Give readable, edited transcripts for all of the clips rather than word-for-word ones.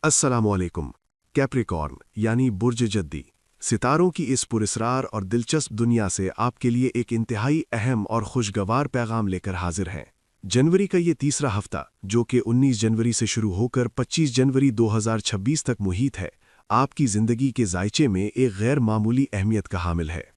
अस्सलाम वालेकुम। कैप्रिकॉर्न यानी बुर्ज जद्दी सितारों की इस पुरस्रार और दिलचस्प दुनिया से आपके लिए एक इंतहाई अहम और खुशगवार पैगाम लेकर हाजिर हैं। जनवरी का ये तीसरा हफ्ता, जो कि 19 जनवरी से शुरू होकर 25 जनवरी 2026 तक मुहित है, आपकी ज़िंदगी के जायचे में एक गैर मामूली अहमियत का हामिल है।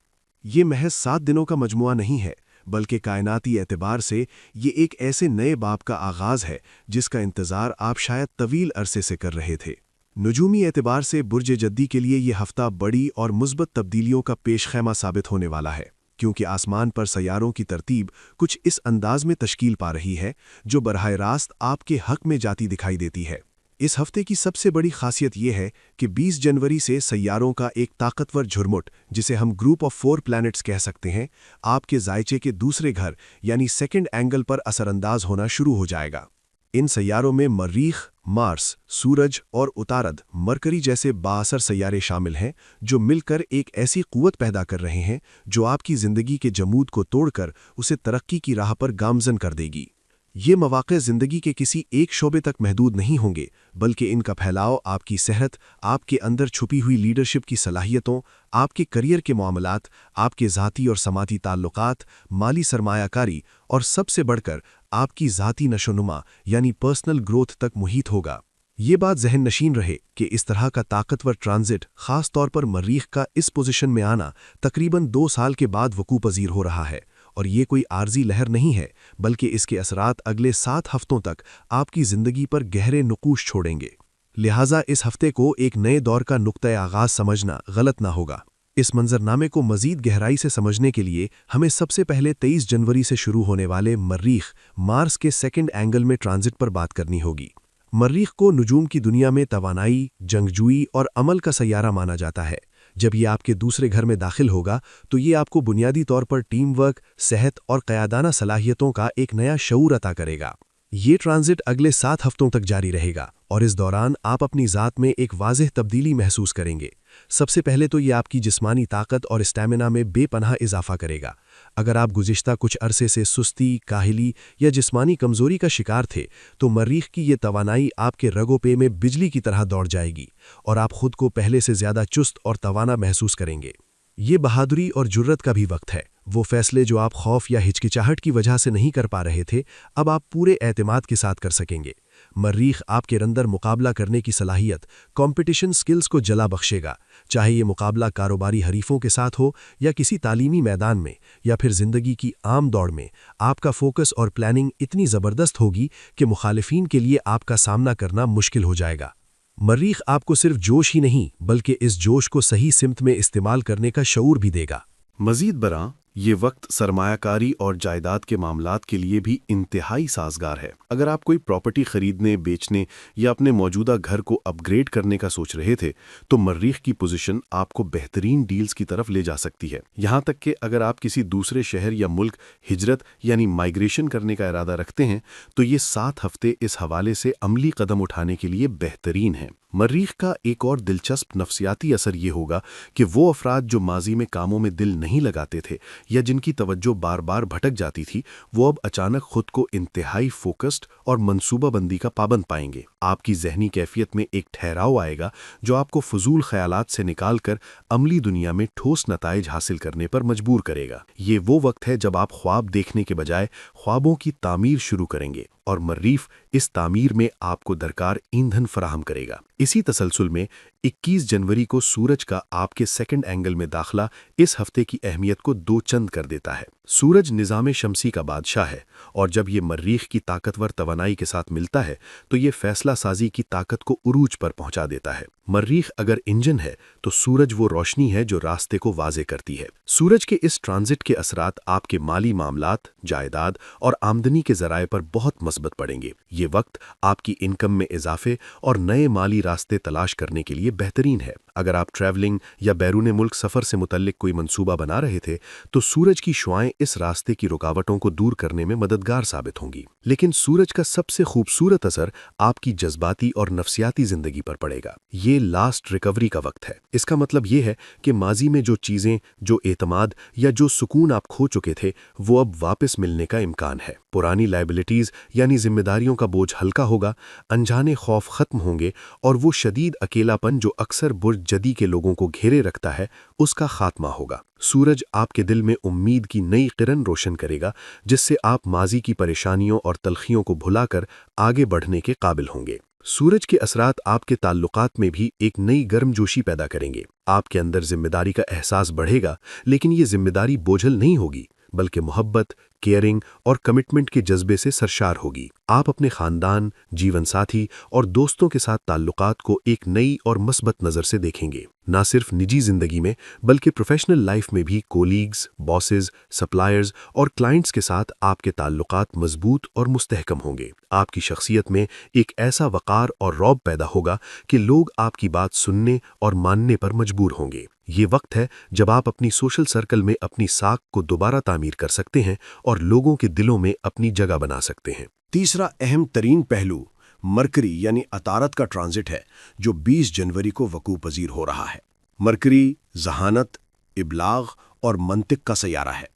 ये महज 7 दिनों का मजमुआ नहीं है, बल्कि कायनाती एतबार से ये एक ऐसे नए बाब का आगाज़ है जिसका इंतज़ार आप शायद तवील अरसे से कर रहे थे। नजूमी एतबार से बुर्ज जद्दी के लिए ये हफ्ता बड़ी और मुस्बत तब्दीलियों का पेशखैमा साबित होने वाला है, क्योंकि आसमान पर सैयारों की तरतीब कुछ इस अंदाज में तश्कील पा रही है जो बरहाए रास्त आपके हक में जाती दिखाई देती है। इस हफ्ते की सबसे बड़ी खासियत यह है कि 20 जनवरी से सैयारों का एक ताकतवर झुरमुट, जिसे हम ग्रुप ऑफ 4 प्लैनेट्स कह सकते हैं, आपके जायचे के दूसरे घर यानी सेकंड एंगल पर असरअंदाज होना शुरू हो जाएगा। इन सैयारों में मरीख, मार्स, सूरज और उतारद, मरकरी जैसे बाअसर सैयारे शामिल हैं, जो मिलकर एक ऐसी कुव्वत पैदा कर रहे हैं जो आपकी ज़िंदगी के जमूद को तोड़कर उसे तरक्की की राह पर गामज़न कर देगी। ये मौक़े ज़िंदगी के किसी एक शोबे तक महदूद नहीं होंगे, बल्कि इनका फैलाव आपकी सेहत, आपके अंदर छुपी हुई लीडरशिप की सलाहियतों, आपके करियर के मामलात, आपके ज़ाती और समाती ताल्लुकात, माली सरमायाकारी और सबसे बढ़कर आपकी ज़ाती नशोनुमा यानी पर्सनल ग्रोथ तक मुहित होगा। ये बात जहन नशीन रहे कि इस तरह का ताकतवर ट्रांजिट, ख़ास तौर पर मरीख का इस पोजीशन में आना तकरीबन 2 साल के बाद वकू पजीर हो रहा है, और ये कोई आर्जी लहर नहीं है, बल्कि इसके असरात अगले 7 हफ्तों तक आपकी ज़िंदगी पर गहरे नुकूश छोड़ेंगे। लिहाजा इस हफ्ते को एक नए दौर का नुक्ता आगाज़ समझना गलत ना होगा। इस मंजरनामे को मज़ीद गहराई से समझने के लिए हमें सबसे पहले 23 जनवरी से शुरू होने वाले मरीख, मार्स के सेकंड एंगल में ट्रांजिट पर बात करनी होगी। मरीख को नजूम की दुनिया में तवानाई, जंगजूई और अमल का सैयारा माना जाता है। जब ये आपके दूसरे घर में दाखिल होगा तो ये आपको बुनियादी तौर पर टीम वर्क, सेहत और क़यादाना सलाहियतों का एक नया शऊर अता करेगा। ये ट्रांजिट अगले 7 हफ्तों तक जारी रहेगा और इस दौरान आप अपनी ज़ात में एक वाज़ेह तब्दीली महसूस करेंगे। सबसे पहले तो ये आपकी जिस्मानी ताकत और स्टैमिना में बेपनाह इजाफा करेगा। अगर आप गुज़िश्ता कुछ अरसे से सुस्ती, काहिली या जिस्मानी कमज़ोरी का शिकार थे, तो मरीख की ये तवानाई आपके रगोपे में बिजली की तरह दौड़ जाएगी और आप खुद को पहले से ज़्यादा चुस्त और तवाना महसूस करेंगे। ये बहादुरी और जुर्रत का भी वक्त है। वो फैसले जो आप खौफ या हिचकिचाहट की वजह से नहीं कर पा रहे थे, अब आप पूरे एतमाद के साथ कर सकेंगे। मरीख आपके अंदर मुकाबला करने की सलाहियत, कंपटीशन स्किल्स को जला बख्शेगा, चाहे ये मुकाबला कारोबारी हरीफों के साथ हो या किसी तालीमी मैदान में या फिर ज़िंदगी की आम दौड़ में। आपका फोकस और प्लानिंग इतनी ज़बरदस्त होगी कि मुखालिफिन के लिए आपका सामना करना मुश्किल हो जाएगा। मरीख आपको सिर्फ जोश ही नहीं, बल्कि इस जोश को सही सिमत में इस्तेमाल करने का शऊर भी देगा। मज़ीद बरां, ये वक्त सरमायाकारी और जायदाद के मामलात के लिए भी इंतहाई साजगार है। अगर आप कोई प्रॉपर्टी खरीदने, बेचने या अपने मौजूदा घर को अपग्रेड करने का सोच रहे थे, तो मर्रीख की पोजीशन आपको बेहतरीन डील्स की तरफ ले जा सकती है। यहाँ तक कि अगर आप किसी दूसरे शहर या मुल्क हिजरत यानी माइग्रेशन करने का इरादा रखते हैं, तो ये 7 हफ्ते इस हवाले से अमली कदम उठाने के लिए बेहतरीन हैं। मर्रीख का एक और दिलचस्प नफ्सियाती असर ये होगा कि वो अफराद जो माजी में कामों में दिल नहीं लगाते थे या जिनकी तवज्जो बार बार भटक जाती थी, वो अब अचानक खुद को इंतहाई फोकस्ड और मनसूबाबंदी का पाबंद पाएंगे। आपकी जहनी कैफियत में एक ठहराव आएगा जो आपको फजूल ख्यालात से निकाल कर अमली दुनिया में ठोस नताइज हासिल करने पर मजबूर करेगा। ये वो वक्त है जब आप ख्वाब देखने के बजाय ख्वाबों की तामीर शुरू करेंगे और मर्रीफ इस तामीर में आपको दरकार ईंधन फराहम करेगा। इसी तसलसल में 21 जनवरी को सूरज का आपके सेकंड एंगल में दाखला इस हफ्ते की अहमियत को दो चंद कर देता है। सूरज निज़ाम शमसी का बादशाह है और जब ये मर्रीख की ताकतवर तवानाई के साथ मिलता है तो ये फैसला साजी की ताकत को उरूज पर पहुंचा देता है। मर्रीख अगर इंजन है तो सूरज वो रोशनी है जो रास्ते को वाज़े करती है। सूरज के इस ट्रांजिट के असरात आपके माली मामलात, जायदाद और आमदनी के ज़राए पर बहुत मस्बत पड़ेंगे। ये वक्त आपकी इनकम में इजाफे और नए माली रास्ते तलाश करने के लिए बेहतरीन है। अगर आप ट्रैवलिंग या बैरून मुल्क सफ़र से मुतल्लिक कोई मंसूबा बना रहे थे तो सूरज की शुआएं इस रास्ते की रुकावटों को दूर करने में मददगार साबित होंगी। लेकिन सूरज का सबसे खूबसूरत असर आपकी जज्बाती और नफ्सियाती ज़िंदगी पर पड़ेगा। ये लास्ट रिकवरी का वक्त है। इसका मतलब ये है कि माजी में जो चीज़ें, जो एतमाद या जो सुकून आप खो चुके थे वो अब वापस मिलने का इम्कान है। पुरानी लायबिलिटीज़ यानी जिम्मेदारियों का बोझ हल्का होगा, अनजाने खौफ खत्म होंगे और वो शदीद अकेलापन जो अक्सर बुर्ज जदी के लोगों को घेरे रखता है उसका खात्मा होगा। सूरज आपके दिल में उम्मीद की नई किरण रोशन करेगा जिससे आप माजी की परेशानियों और तलखियों को भुलाकर आगे बढ़ने के काबिल होंगे। सूरज के असरात आपके ताल्लुकात में भी एक नई गर्मजोशी पैदा करेंगे। आपके अंदर जिम्मेदारी का एहसास बढ़ेगा, लेकिन ये जिम्मेदारी बोझल नहीं होगी बल्कि मोहब्बत, केयरिंग और कमिटमेंट के जज्बे से सरशार होगी। आप अपने खानदान, जीवन साथी और दोस्तों के साथ ताल्लुकात को एक नई और मस्बत नज़र से देखेंगे। ना सिर्फ निजी ज़िंदगी में बल्कि प्रोफेशनल लाइफ में भी कोलीग्स, बॉसेस, सप्लायर्स और क्लाइंट्स के साथ आपके ताल्लुकात मजबूत और मुस्तहकम होंगे। आपकी शख्सियत में एक ऐसा वक़ार और रौब पैदा होगा कि लोग आपकी बात सुनने और मानने पर मजबूर होंगे। ये वक्त है जब आप अपनी सोशल सर्कल में अपनी साख को दोबारा तामीर कर सकते हैं और लोगों के दिलों में अपनी जगह बना सकते हैं। तीसरा अहम तरीन पहलू मरकरी यानी अतारत का ट्रांजिट है जो 20 जनवरी को वकूअ पजीर हो रहा है। मरकरी ज़हानत, इबलाग और मंतिक का सैयारा है।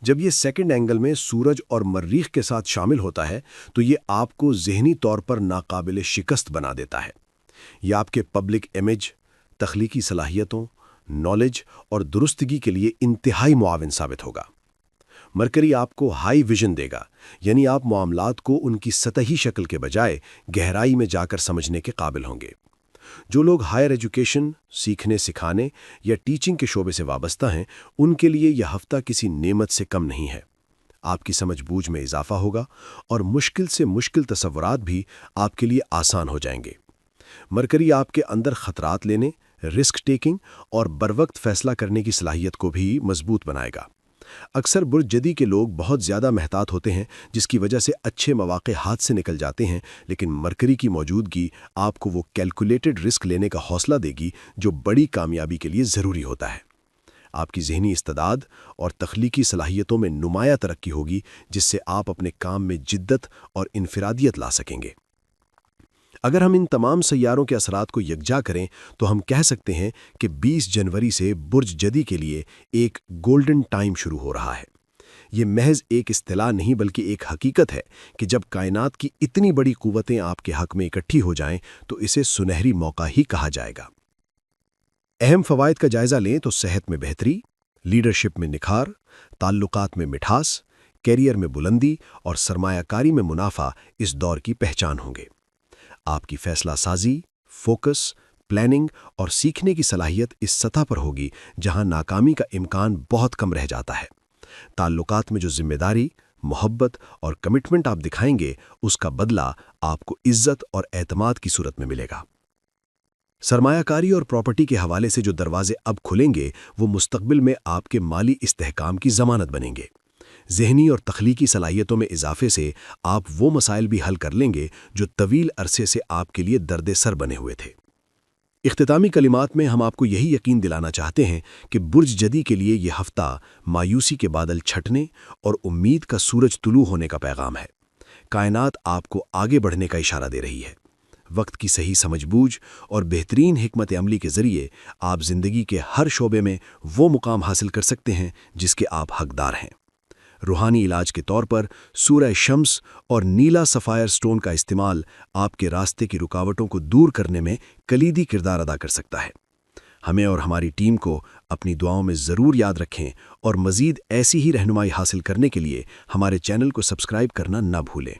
जब ये सेकंड एंगल में सूरज और मर्रीख के साथ शामिल होता है तो ये आपको ज़हनी तौर पर नाकाबिल शिकस्त बना देता है। ये आपके पब्लिक इमेज, तख्लीकी सलाहियतों, नॉलेज और दुरुस्तगी के लिए इंतहाई मुआविन साबित होगा। मरकरी आपको हाई विजन देगा, यानी आप मामलात को उनकी सतही शक्ल के बजाय गहराई में जाकर समझने के काबिल होंगे। जो लोग हायर एजुकेशन, सीखने सिखाने या टीचिंग के शोबे से वाबस्ता हैं, उनके लिए यह हफ्ता किसी नेमत से कम नहीं है। आपकी समझ बूझ में इजाफा होगा और मुश्किल से मुश्किल तसव्वुरात भी आपके लिए आसान हो जाएंगे। मरकरी आपके अंदर खतरात लेने, रिस्क टेकिंग और बरवक्त फैसला करने की सलाहियत को भी मजबूत बनाएगा। अक्सर बुर्ज जदी के लोग बहुत ज़्यादा महतात होते हैं जिसकी वजह से अच्छे मौके हाथ से निकल जाते हैं, लेकिन मरकरी की मौजूदगी आपको वो कैलकुलेटेड रिस्क लेने का हौसला देगी जो बड़ी कामयाबी के लिए ज़रूरी होता है। आपकी ज़हनी इस्तेदाद और तख्लीकी सलाहियतों में नुमाया तरक्की होगी जिससे आप अपने काम में जिद्दत और इनफरादियत ला सकेंगे। अगर हम इन तमाम सैयारों के असरात को यकजा करें तो हम कह सकते हैं कि 20 जनवरी से बुर्ज जदी के लिए एक गोल्डन टाइम शुरू हो रहा है। ये महज एक इस्तिलाह नहीं बल्कि एक हकीकत है कि जब कायनात की इतनी बड़ी कुव्वतें आपके हक में इकट्ठी हो जाएं तो इसे सुनहरी मौका ही कहा जाएगा। अहम फ़वाइद का जायज़ा लें तो सेहत में बेहतरी, लीडरशिप में निखार, ताल्लुकात में मिठास, कैरियर में बुलंदी और सरमायाकारी में मुनाफा इस दौर की पहचान होंगे। आपकी फैसला साजी, फोकस, प्लानिंग और सीखने की सलाहियत इस सतह पर होगी जहां नाकामी का इम्कान बहुत कम रह जाता है। ताल्लुकात में जो जिम्मेदारी, मोहब्बत और कमिटमेंट आप दिखाएंगे उसका बदला आपको इज्जत और एतमाद की सूरत में मिलेगा। सरमायाकारी और प्रॉपर्टी के हवाले से जो दरवाजे अब खुलेंगे वो मुस्तकबिल में आपके माली इस्तेहकाम की ज़मानत बनेंगे। ज़हनी और तख्लीकी सलाहियतों में इजाफे से आप वो मसाइल भी हल कर लेंगे जो तवील अरसे से आपके लिए दर्द सर बने हुए थे। इख्तितामी कलिमात में हम आपको यही यकीन दिलाना चाहते हैं कि बुर्ज जदी के लिए यह हफ्ता मायूसी के बादल छटने और उम्मीद का सूरज तुलू होने का पैगाम है। कायनात आपको आगे बढ़ने का इशारा दे रही है। वक्त की सही समझबूझ और बेहतरीन हिकमत अमली के ज़रिए आप ज़िंदगी के हर शोबे में वो मुकाम हासिल कर सकते हैं जिसके आप हकदार हैं। रूहानी इलाज के तौर पर सूरह शम्स और नीला सफ़ायर स्टोन का इस्तेमाल आपके रास्ते की रुकावटों को दूर करने में कलीदी किरदार अदा कर सकता है। हमें और हमारी टीम को अपनी दुआओं में ज़रूर याद रखें और मज़ीद ऐसी ही रहनुमाई हासिल करने के लिए हमारे चैनल को सब्सक्राइब करना न भूलें।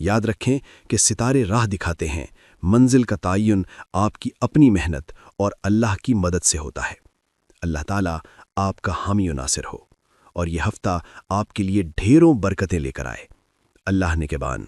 याद रखें कि सितारे राह दिखाते हैं, मंजिल का तयन आपकी अपनी मेहनत और अल्लाह की मदद से होता है। अल्लाह ताला आपका हामी व नासिर हो और यह हफ्ता आपके लिए ढेरों बरकतें लेकर आए। अल्लाह ने के बान।